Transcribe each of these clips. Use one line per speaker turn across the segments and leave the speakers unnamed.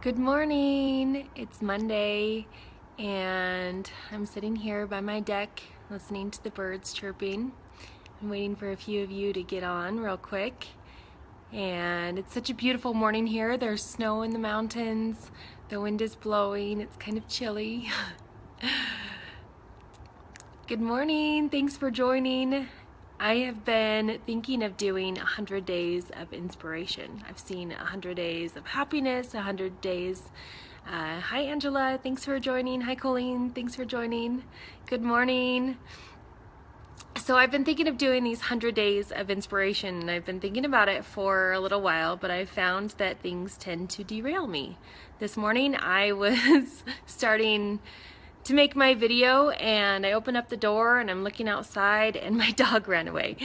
Good morning. It's Monday and I'm sitting here by my deck listening to the birds chirping. I'm waiting for a few of you to get on real quick. And it's such a beautiful morning here. There's snow in the mountains. The wind is blowing. It's kind of chilly. Good morning. Thanks for joining. I have been thinking of doing 100 days of inspiration. I've seen 100 days of happiness, 100 days. Hi Angela, thanks for joining. Hi Colleen, thanks for joining. Good morning. So I've been thinking of doing these 100 days of inspiration, and I've been thinking about it for a little while, but I found that things tend to derail me. This morning I was starting to make my video and I opened up the door and I'm looking outside and my dog ran away,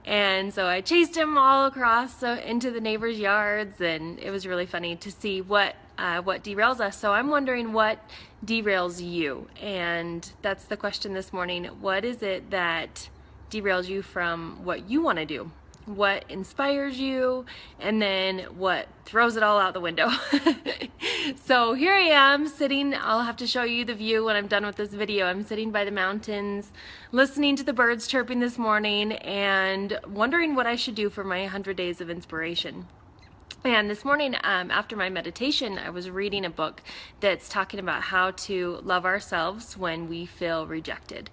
and so I chased him all across into the neighbors' yards, and it was really funny to see what derails us. So I'm wondering what derails you, and that's the question this morning. What is it that derails you from what you want to do? What inspires you, and then what throws it all out the window. So here I am sitting. I'll have to show you the view when I'm done with this video. I'm sitting by the mountains listening to the birds chirping this morning and wondering what I should do for my 100 days of inspiration. And this morning, after my meditation, I was reading a book that's talking about how to love ourselves when we feel rejected.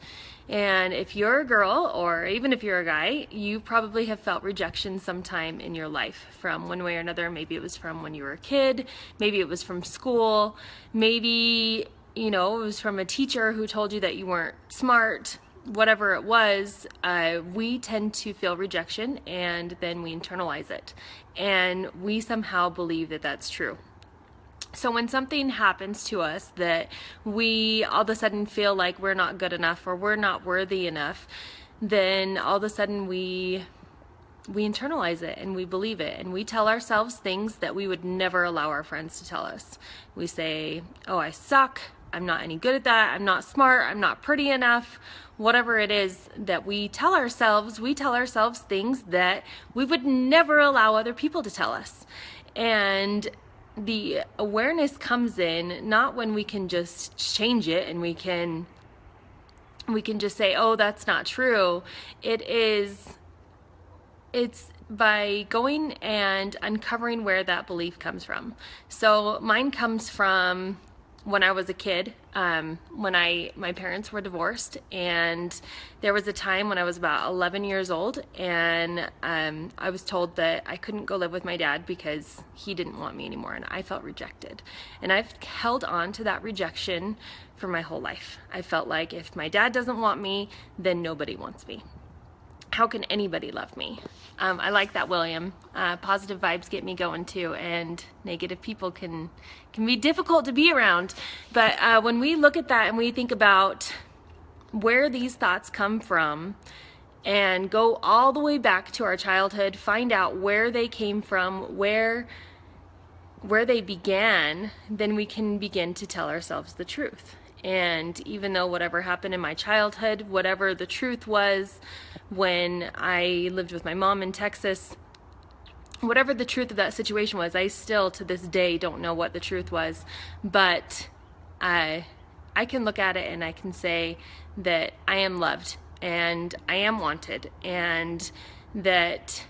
And if you're a girl, or even if you're a guy, you probably have felt rejection sometime in your life from one way or another. Maybe it was from when you were a kid, maybe it was from school, maybe, it was from a teacher who told you that you weren't smart. Whatever it was, we tend to feel rejection and then we internalize it. And we somehow believe that that's true. So when something happens to us that we all of a sudden feel like we're not good enough or we're not worthy enough, then all of a sudden we internalize it and we believe it, and we tell ourselves things that we would never allow our friends to tell us. We say, oh, I suck. I'm not any good at that. I'm not smart. I'm not pretty enough. Whatever it is that we tell ourselves things that we would never allow other people to tell us. And the awareness comes in not when we can just change it and we can just say, oh, that's not true. It's by going and uncovering where that belief comes from. So mine comes from when I was a kid, when my parents were divorced, and there was a time when I was about 11 years old, and I was told that I couldn't go live with my dad because he didn't want me anymore, and I felt rejected. And I've held on to that rejection for my whole life. I felt like if my dad doesn't want me, then nobody wants me. How can anybody love me? I like that, William. Positive vibes get me going too, and negative people can be difficult to be around. But when we look at that and we think about where these thoughts come from and go all the way back to our childhood, find out where they came from, where they began, then we can begin to tell ourselves the truth. And even though whatever happened in my childhood, whatever the truth was when I lived with my mom in Texas, whatever the truth of that situation was, I still to this day don't know what the truth was. But I can look at it and I can say that I am loved and I am wanted, and that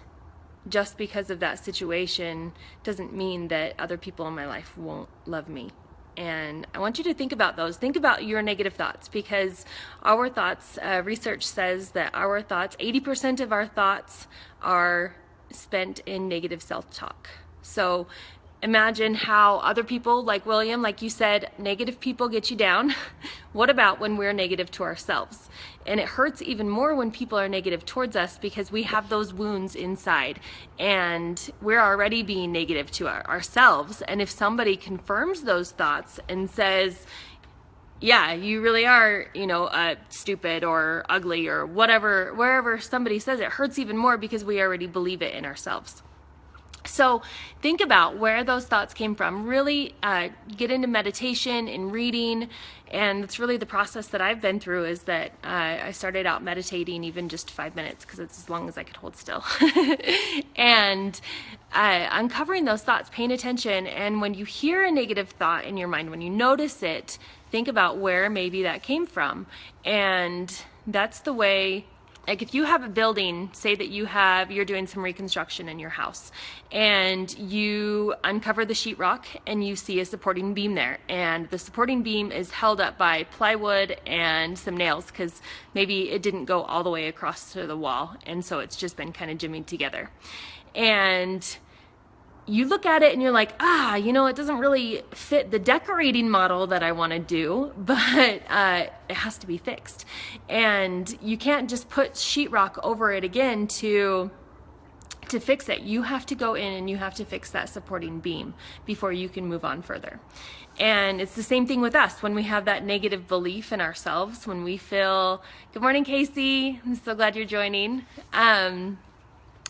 just because of that situation doesn't mean that other people in my life won't love me. And I want you to think about those. Think about your negative thoughts, because our thoughts, research says that our thoughts, 80% of our thoughts are spent in negative self-talk. So imagine how other people, like William, like you said, negative people get you down. What about when we're negative to ourselves? And it hurts even more when people are negative towards us, because we have those wounds inside and we're already being negative to ourselves. And if somebody confirms those thoughts and says, yeah, you really are, stupid or ugly or whatever, wherever somebody says it, hurts even more because we already believe it in ourselves. So think about where those thoughts came from. Really get into meditation and reading, and it's really the process that I've been through, is that I started out meditating even just 5 minutes because it's as long as I could hold still. And uncovering those thoughts, paying attention, and when you hear a negative thought in your mind, when you notice it, think about where maybe that came from. And that's the way. Like if you have a building, say that you're doing some reconstruction in your house, and you uncover the sheetrock and you see a supporting beam there, and the supporting beam is held up by plywood and some nails because maybe it didn't go all the way across to the wall, and so it's just been kind of jimmied together. And you look at it and you're like, it doesn't really fit the decorating model that I want to do, but it has to be fixed. And you can't just put sheetrock over it again to fix it. You have to go in and you have to fix that supporting beam before you can move on further. And it's the same thing with us when we have that negative belief in ourselves, when we feel, good morning, Casey. I'm so glad you're joining.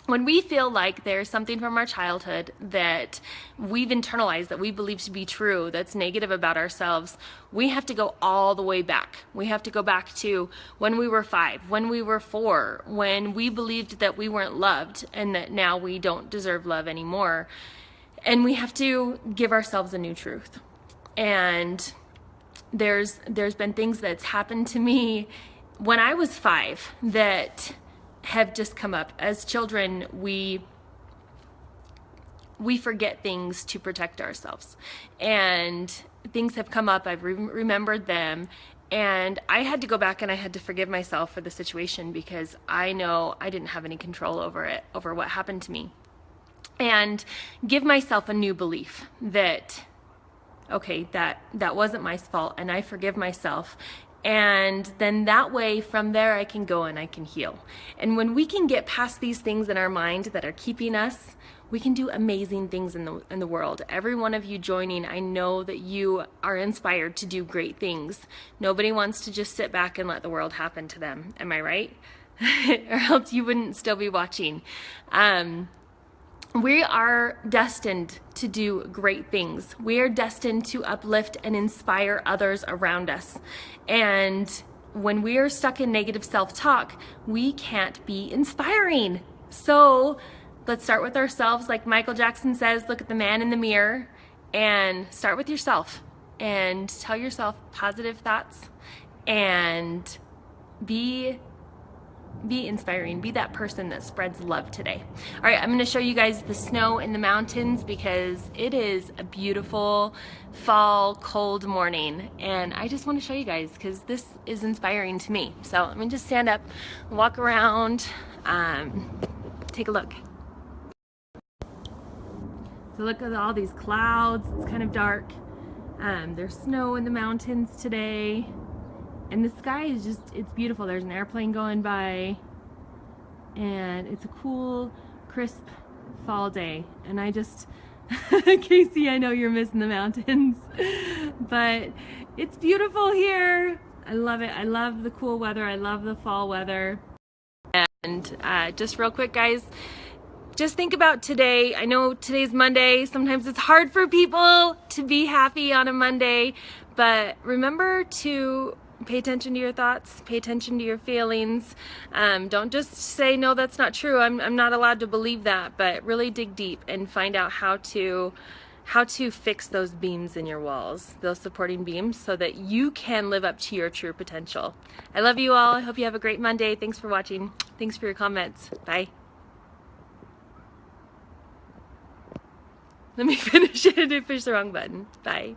When we feel like there's something from our childhood that we've internalized, that we believe to be true, that's negative about ourselves, we have to go all the way back. We have to go back to when we were 5, when we were 4, when we believed that we weren't loved and that now we don't deserve love anymore. And we have to give ourselves a new truth. And there's been things that's happened to me when I was 5 that have just come up. As children, we forget things to protect ourselves, and things have come up. I've remembered them, and I had to go back and I had to forgive myself for the situation because I know I didn't have any control over what happened to me, and give myself a new belief that, okay, that wasn't my fault, and I forgive myself. And then that way, from there, I can go and I can heal. And when we can get past these things in our mind that are keeping us, we can do amazing things in the world. Every one of you joining, I know that you are inspired to do great things. Nobody wants to just sit back and let the world happen to them. Am I right? Or else you wouldn't still be watching. We are destined to do great things. We are destined to uplift and inspire others around us. And when we are stuck in negative self-talk, we can't be inspiring. So let's start with ourselves. Like Michael Jackson says, look at the man in the mirror and start with yourself and tell yourself positive thoughts and be inspiring. Be that person that spreads love today. All right, I'm going to show you guys the snow in the mountains because it is a beautiful fall, cold morning, and I just want to show you guys because this is inspiring to me. So let me just stand up, walk around, take a look. So look at all these clouds. It's kind of dark. There's snow in the mountains today. And the sky is just, it's beautiful. There's an airplane going by, and it's a cool, crisp fall day. And I just, Casey, I know you're missing the mountains, but it's beautiful here. I love it. I love the cool weather. I love the fall weather. And just real quick, guys, just think about today. I know today's Monday. Sometimes it's hard for people to be happy on a Monday, but remember to pay attention to your thoughts, pay attention to your feelings. Don't just say, no, that's not true. I'm not allowed to believe that, but really dig deep and find out how to fix those beams in your walls, those supporting beams, so that you can live up to your true potential. I love you all. I hope you have a great Monday. Thanks for watching. Thanks for your comments. Bye. Let me finish it. I pushed the wrong button. Bye.